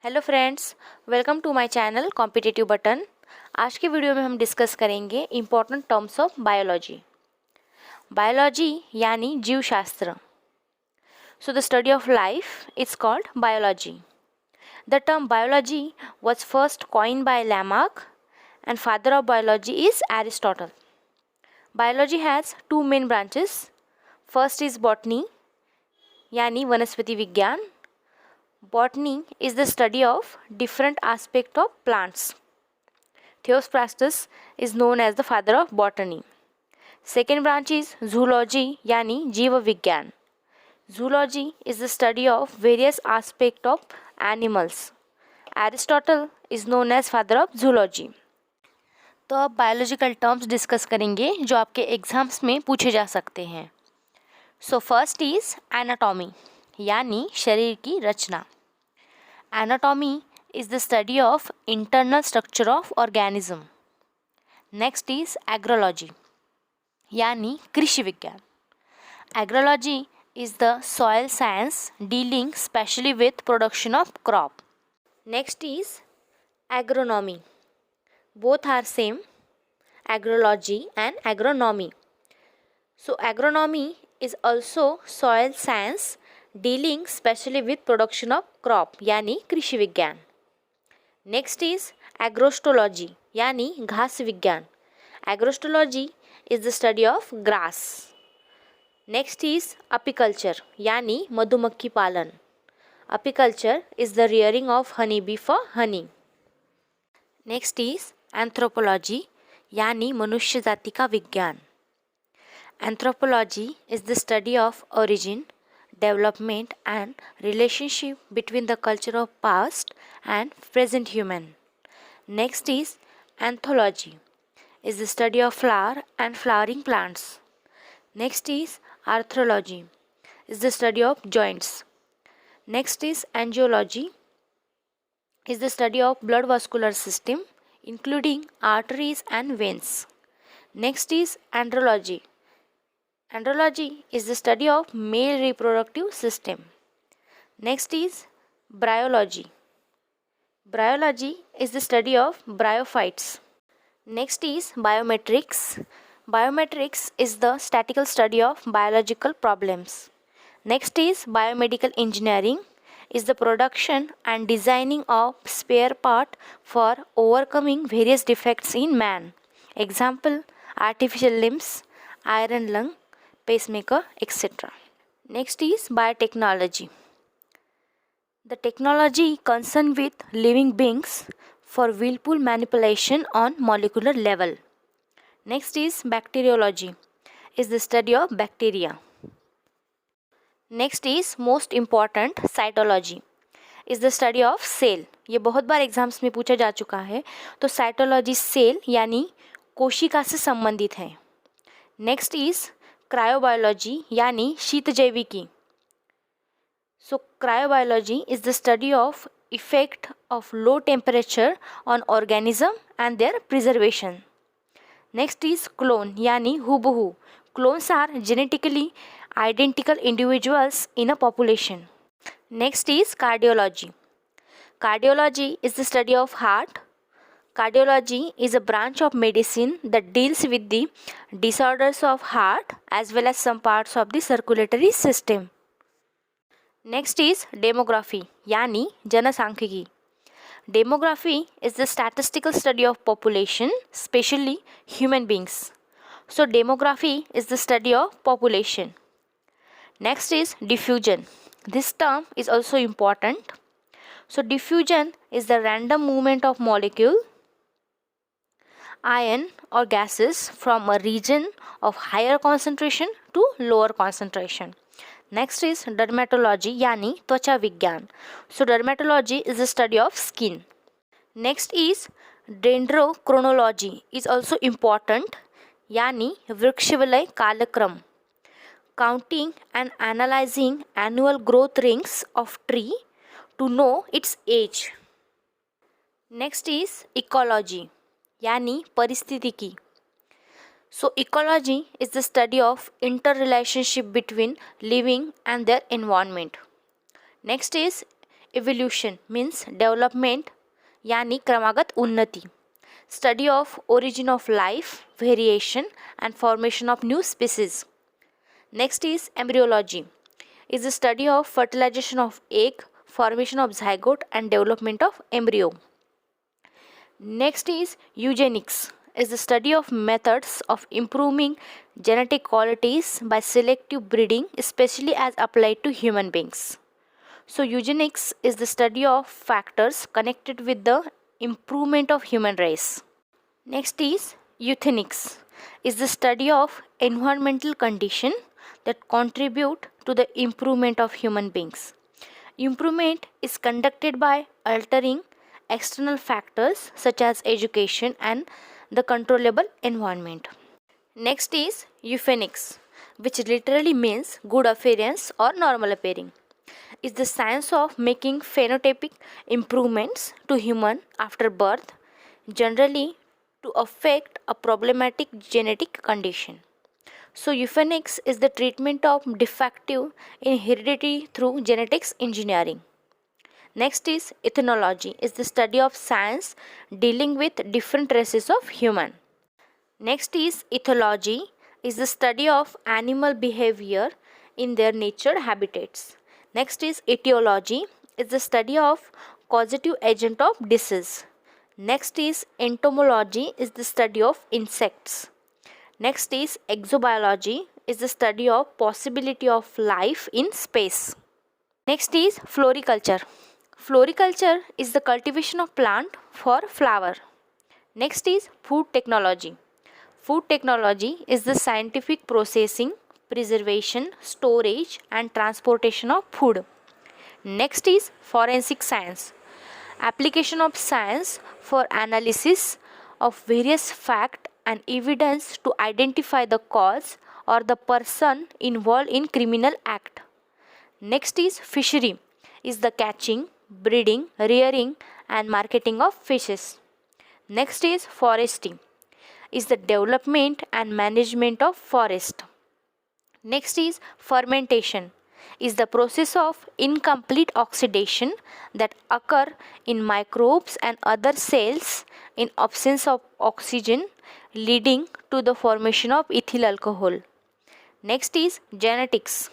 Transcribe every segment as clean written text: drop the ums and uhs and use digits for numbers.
Hello friends, welcome to my channel competitive button. आज के video में हम डिस्कस करेंगे important terms of biology. Biology यानी जीव शास्त्र। So the study of life is called biology. The term biology was first coined by Lamarck and father of biology is Aristotle. Biology has two main branches. First is botany यानी वनस्पति विज्ञान. Botany is the study of different aspects of plants. Theophrastus is known as the father of botany. Second branch is zoology यानी जीव विज्ञान. Zoology is the study of various aspects of animals. Aristotle is known as father of zoology. तो अब biological terms discuss करेंगे जो आपके exams में पूछे जा सकते हैं. सो फर्स्ट इज एनाटॉमी यानी शरीर की रचना. Anatomy is the study of internal structure of organism. Next is agrology यानी कृषि विज्ञान. Agrology is the soil science dealing specially with production of crop. Next is agronomy. Both are same, agrology and agronomy. So agronomy is also soil science dealing specially with production of crop यानी कृषि विज्ञान. Next is agrostology यानी घास विज्ञान. Agrostology is the study of grass. Next is apiculture यानी मधुमक्खी पालन. Apiculture is the rearing of honey bee for honey. Next is anthropology यानी मनुष्य जाति का विज्ञान. Anthropology is the study of origin, development and relationship between the culture of past and present human. Next is anthology is the study of flower and flowering plants. Next is arthrology is the study of joints. Next is angiology is the study of blood vascular system including arteries and veins. Next is andrology. Andrology is the study of male reproductive system. Next is bryology. Bryology is the study of bryophytes. Next is biometrics. Biometrics is the statistical study of biological problems. Next is biomedical engineering is the production and designing of spare part for overcoming various defects in man. Example, artificial limbs, iron lung, pacemaker, etc. Next is biotechnology. The technology concerned with living beings for willful manipulation on molecular level. Next is bacteriology is the study of bacteria. Next is most important cytology is the study of cell. ये बहुत बार exams में पूछा जा चुका है. तो cytology cell यानी कोशिका से संबंधित है. नेक्स्ट इज क्रायोबायोलॉजी यानी शीत जैविकी. So cryobiology is the study of effect of low temperature on organism and their preservation. Next is clone यानी हुबहू. Clones are genetically identical individuals in a population. Next is cardiology. Cardiology is the study of heart. Cardiology is a branch of medicine that deals with the disorders of heart as well as some parts of the circulatory system. Next is demography यानी जनसांख्यिकी. Demography is the statistical study of population, especially human beings. So demography is the study of population. Next is diffusion. This term is also important. So diffusion is the random movement of molecule, ion or gases from a region of higher concentration to lower concentration. Next is dermatology यानी त्वचा विज्ञान. So dermatology is the study of skin. Next is dendrochronology is also important यानी वृक्षवलय कालक्रम. Counting and analyzing annual growth rings of tree to know its age. Next is ecology यानी परिस्थितिकी. So ecology is the study of interrelationship between living and their environment. Next is Evolution means development यानी क्रमागत उन्नति. Study of origin of life, variation and formation of new species. Next is embryology, is the study of fertilization of egg, formation of zygote and development of embryo. Next is eugenics, is the study of methods of improving genetic qualities by selective breeding, especially as applied to human beings. So eugenics is the study of factors connected with the improvement of human race. Next is euthenics, is the study of environmental conditions that contribute to the improvement of human beings. Improvement is conducted by altering external factors such as education and the controllable environment. Next is euphenics, which literally means good appearance or normal appearing. Is the science of making phenotypic improvements to human after birth, generally to affect a problematic genetic condition. So eugenics is the treatment of defective in heredity through genetics engineering. Next is ethnology, is the study of science dealing with different races of human. Next is ethology, is the study of animal behavior in their natural habitats. Next is etiology, is the study of causative agent of disease. Next is entomology, is the study of insects. Next is exobiology, is the study of possibility of life in space. Next is floriculture. Floriculture is the cultivation of plant for flower. Next is food technology. Food technology is the scientific processing, preservation, storage and transportation of food. Next is forensic science. Application of science for analysis of various facts and evidence to identify the cause or the person involved in criminal act. Next is fishery, is the catching, breeding, rearing and marketing of fishes. Next is forestry, is the development and management of forest. Next is fermentation, is the process of incomplete oxidation that occur in microbes and other cells in absence of oxygen, leading to the formation of ethyl alcohol. Next is genetics,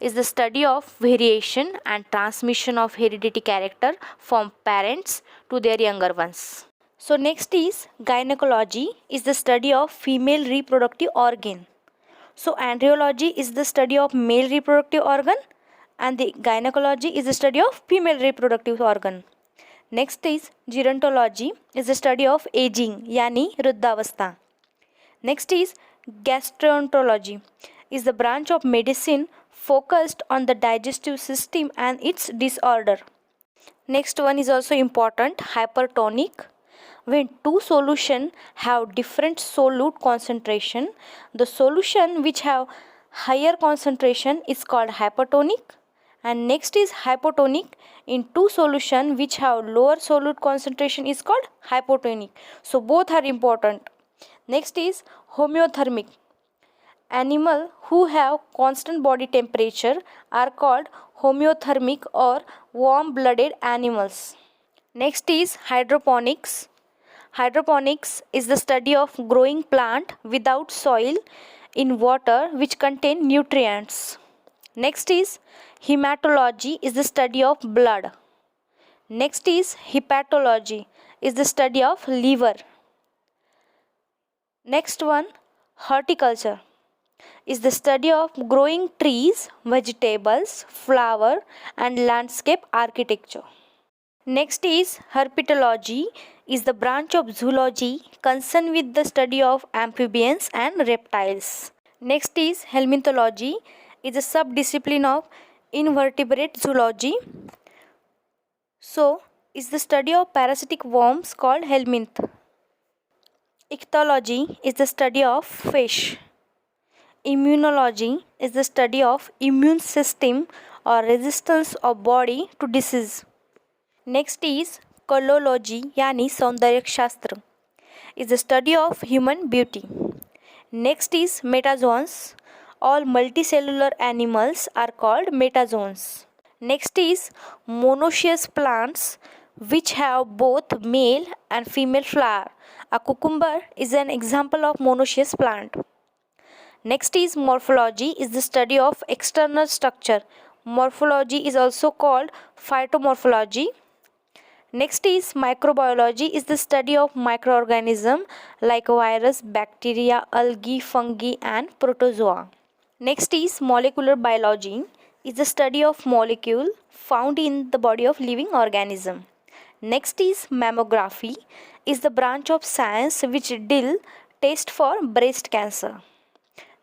is the study of variation and transmission of hereditary character from parents to their younger ones. So next is gynecology, is the study of female reproductive organ. So andrology is the study of male reproductive organ and the gynecology is the study of female reproductive organ. Next is gerontology, is the study of aging yani वृद्धावस्था. Next is gastroenterology, is the branch of medicine focused on the digestive system and its disorder. Next one is also important, hypertonic. When two solutions have different solute concentration, the solution which have higher concentration is called hypertonic. And next is hypotonic, in two solutions which have lower solute concentration is called hypotonic. So both are important. Next is homeothermic. Animals who have constant body temperature are called homeothermic or warm-blooded animals. Next is hydroponics. Hydroponics is the study of growing plant without soil in water which contain nutrients. Next is hematology, is the study of blood. Next is hepatology, is the study of liver. Next one, horticulture, is the study of growing trees, vegetables, flower and landscape architecture. Next is herpetology, is the branch of zoology concerned with the study of amphibians and reptiles. Next is helminthology, is a subdiscipline of invertebrate zoology. So, is the study of parasitic worms called helminth. Ichthyology is the study of fish. Immunology is the study of immune system or resistance of body to disease. Next is कलोलॉजी यानी सौंदर्य शास्त्र, is the study of human beauty. Next is metazoans. All multicellular animals are called metazoans. Next is monoecious plants which have both male and female flower. A cucumber is an example of monoecious plant. Next is morphology is the study of external structure. Morphology is also called phytomorphology. Next is microbiology is the study of microorganisms like virus, bacteria, algae, fungi and protozoa. Next is molecular biology is the study of molecule found in the body of living organism. Next is mammography is the branch of science which deal test for breast cancer.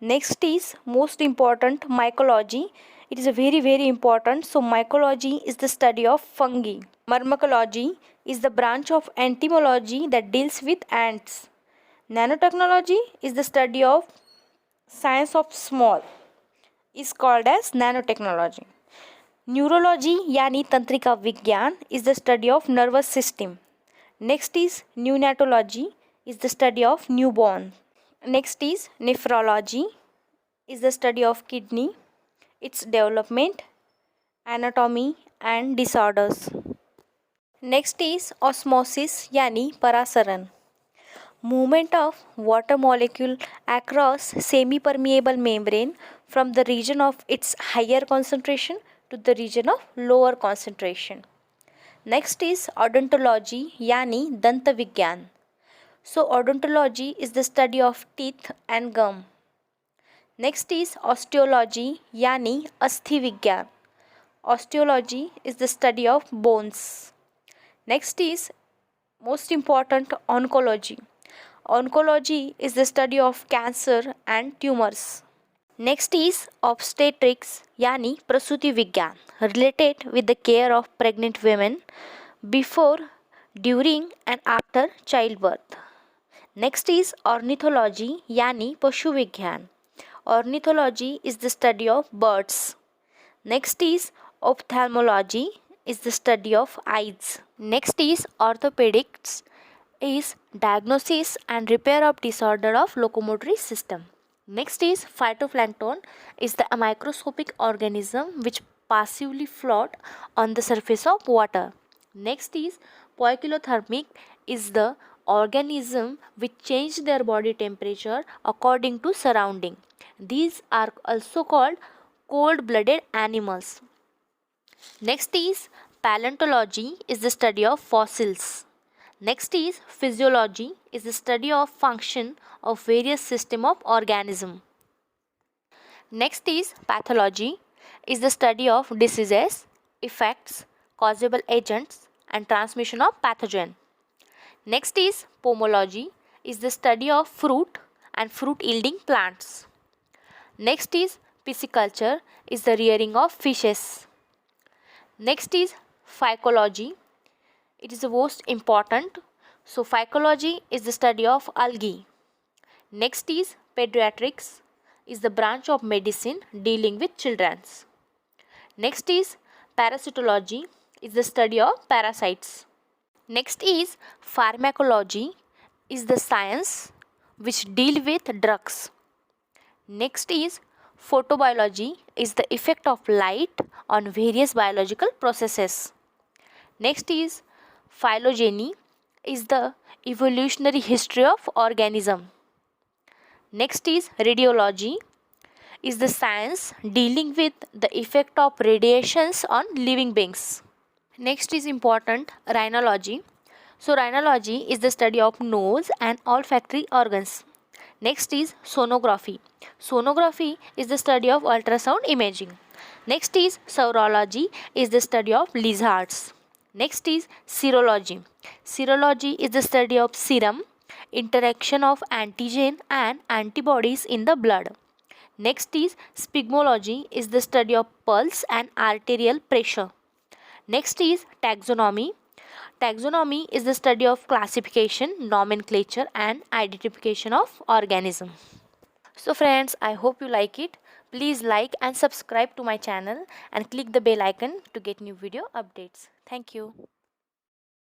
Next is most important mycology. It is a very important. So mycology is the study of fungi. Myrmecology is the branch of entomology that deals with ants. Nanotechnology is the study of science of small is called as nanotechnology. Neurology यानी तंत्रिका विज्ञान is the study of nervous system. Next is neonatology is the study of newborn. Next is nephrology is the study of kidney, its development, anatomy and disorders. Next is osmosis यानी परासरण. Movement of water molecule across semi-permeable membrane from the region of its higher concentration to the region of lower concentration. Next is odontology यानी दंत विज्ञान. So odontology is the study of teeth and gum. Next is osteology यानी अस्थि विज्ञान. Osteology is the study of bones. Next is most important oncology. Oncology is the study of cancer and tumors. Next is obstetrics यानी प्रसूति विज्ञान related with the care of pregnant women before, during and after childbirth. Next is ornithology यानी पशु विज्ञान. Ornithology is the study of birds. Next is ophthalmology is the study of eyes. Next is orthopedics is diagnosis and repair of disorder of locomotory system. Next is phytoplankton is the microscopic organism which passively float on the surface of water. Next is poikilothermic is the organism which change their body temperature according to surrounding. These are also called cold-blooded animals. Next is paleontology is the study of fossils. Next is physiology is the study of function of various system of organism. Next is pathology is the study of diseases, effects, causable agents and transmission of pathogen. Next is pomology is the study of fruit and fruit yielding plants. Next is pisciculture is the rearing of fishes. Next is phycology. It is the most important. So phycology is the study of algae. Next is pediatrics is the branch of medicine dealing with children. Next is parasitology is the study of parasites. Next is pharmacology is the science which deal with drugs. Next is photobiology is the effect of light on various biological processes. Next is phylogeny is the evolutionary history of organism. Next is radiology is the science dealing with the effect of radiations on living beings. Next is important rhinology. So rhinology is the study of nose and olfactory organs. Next is sonography. Sonography is the study of ultrasound imaging. Next is serology is the study of lizards. Next is serology. Serology is the study of serum, interaction of antigen and antibodies in the blood. Next is sphygmology is the study of pulse and arterial pressure. Next is taxonomy. Taxonomy is the study of classification, nomenclature and identification of organism. So friends, I hope you like it. Please like and subscribe to my channel and click the bell icon to get new video updates. Thank you.